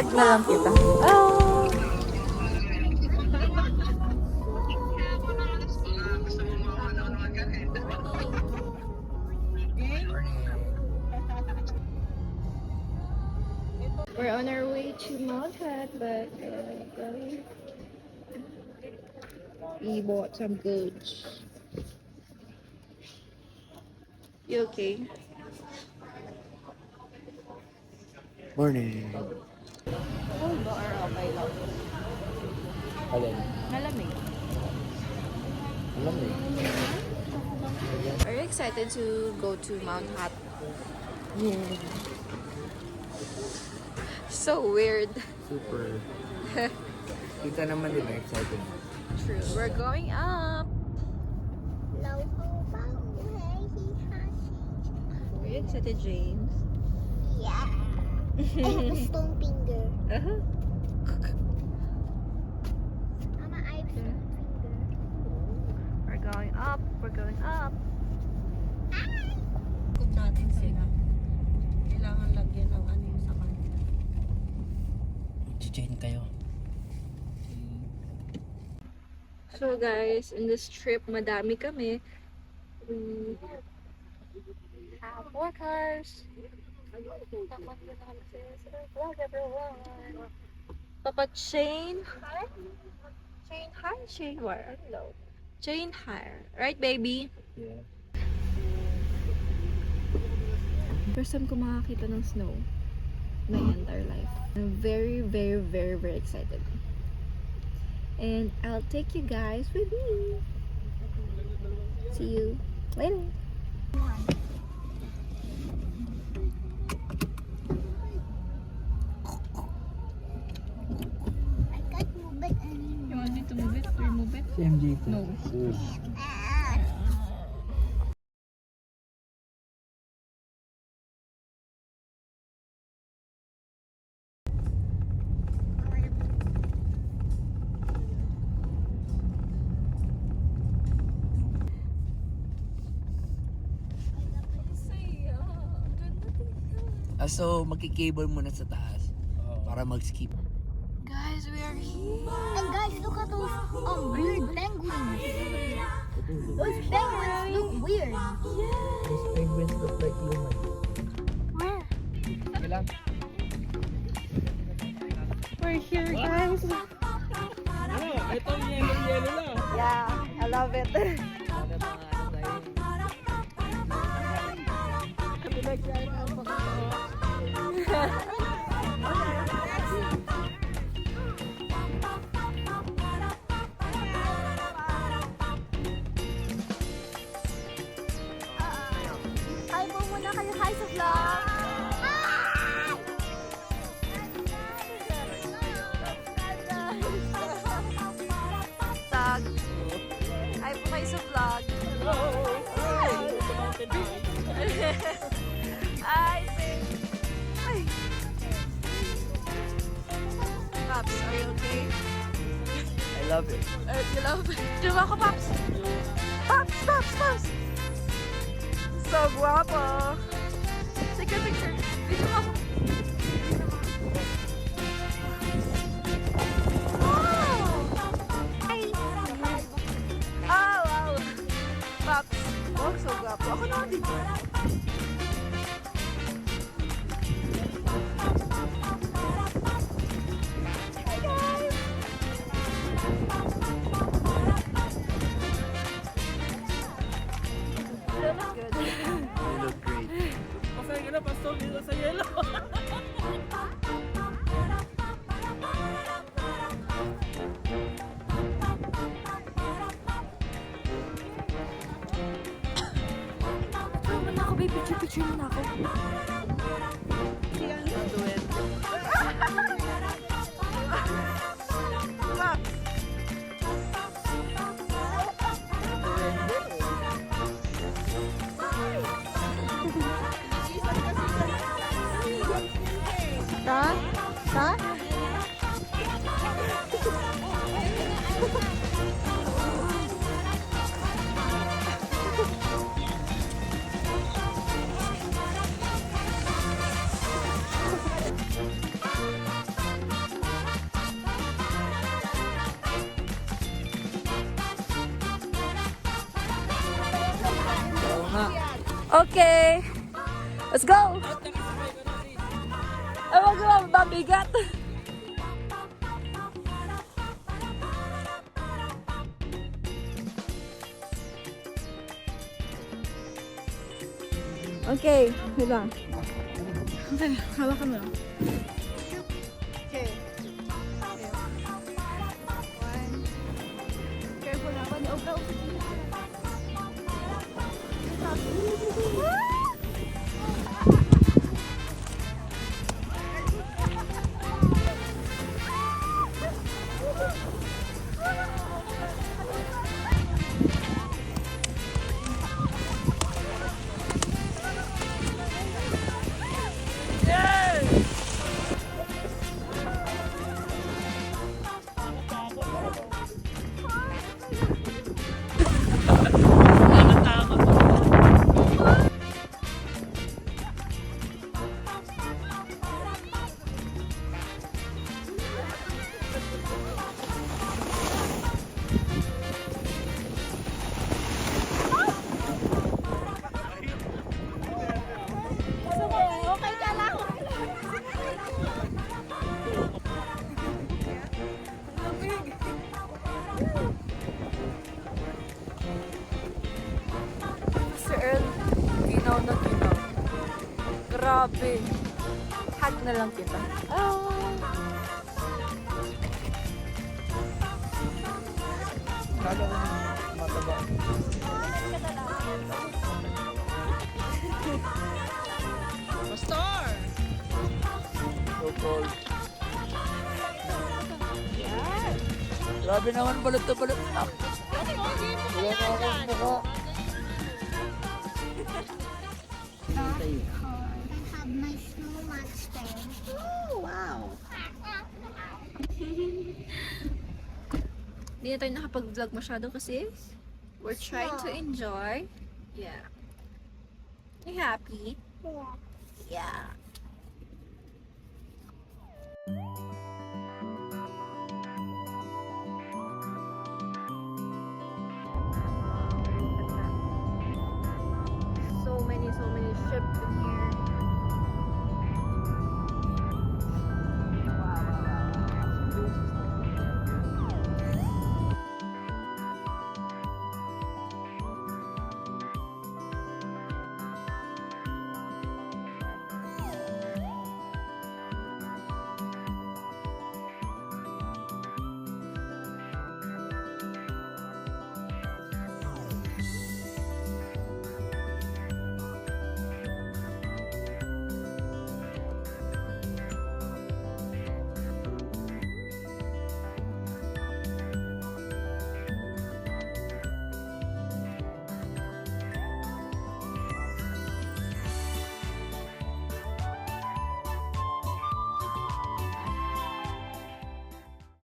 Tag na lang kita. Ah. We're on our way to Mount Hat, but we bought some goods. You okay? Morning. Oh, ba or okay lang? Alin? Malamig. Malamig. Are you excited to go to Mount Hat? So weird. Super. Kita naman din, excited. True. We're going up. Are you excited, James? Yeah. I have a stone finger. Uh-huh. Mama, I have a stone finger. We're going up. We're going up. Kung natin sila, kailangan lagyan ng ano yung sa kanila. Chichain kayo. So guys, in this trip, madami kami. We have 4 cars. Vlog everyone. Papa Chain. Chain high, chain wire. Hello. Chain higher. Right, baby? Yeah. First time ko makakita ng snow my entire life. I'm very, very, very, very excited. And I'll take you guys with me. See you later. I can't move it anymore. You want me to move it? Remove it? Si MJ po. No. So, magkikable muna sa taas. Para mag-skip. Guys, we are here. And guys, look at those weird penguins. Those penguins look weird. These penguins look like human. Where? Okay lang. We're here, guys. Ito yellow lang. Yeah, I love it. Hi po muna kayo. Hi sa vlog. Tag. Ay po kayo sa vlog. Ay, thank you. Ay. Pops, are you okay? I love it. You love it? Diba ako, Pops? Pops, Pops, Pops! So guwapo. Take a picture. Dito ako. Wow! Oh, wow! Pops. Oh, so guwapo. Ako naman dito. Hi, guys! You look good. You look great. Pasay ka na, pastor, dito sa yelo. Picture mo na ako, babe. Picture mo na ako. I'll do it. Pops. Ta? Ta? Okay. Let's go! Ay, wag mo, mabigat. Okay, wait lang. Okay, hawakan mo lang. Okay. One. Careful na. One, obra. Okay ka lang. Sir Earl, ginaw na ginaw. Grabe. Hug na lang kita. Kala ko mataba. Pastor! So cold. Grabe naman, balot na balot. Ah, wala na akong mukha. I have my snow monster. Oh, wow. Hindi na tayo nakapag-vlog masyado kasi we're trying to enjoy. Yeah. You happy? Yeah. Yeah. So many ships in here.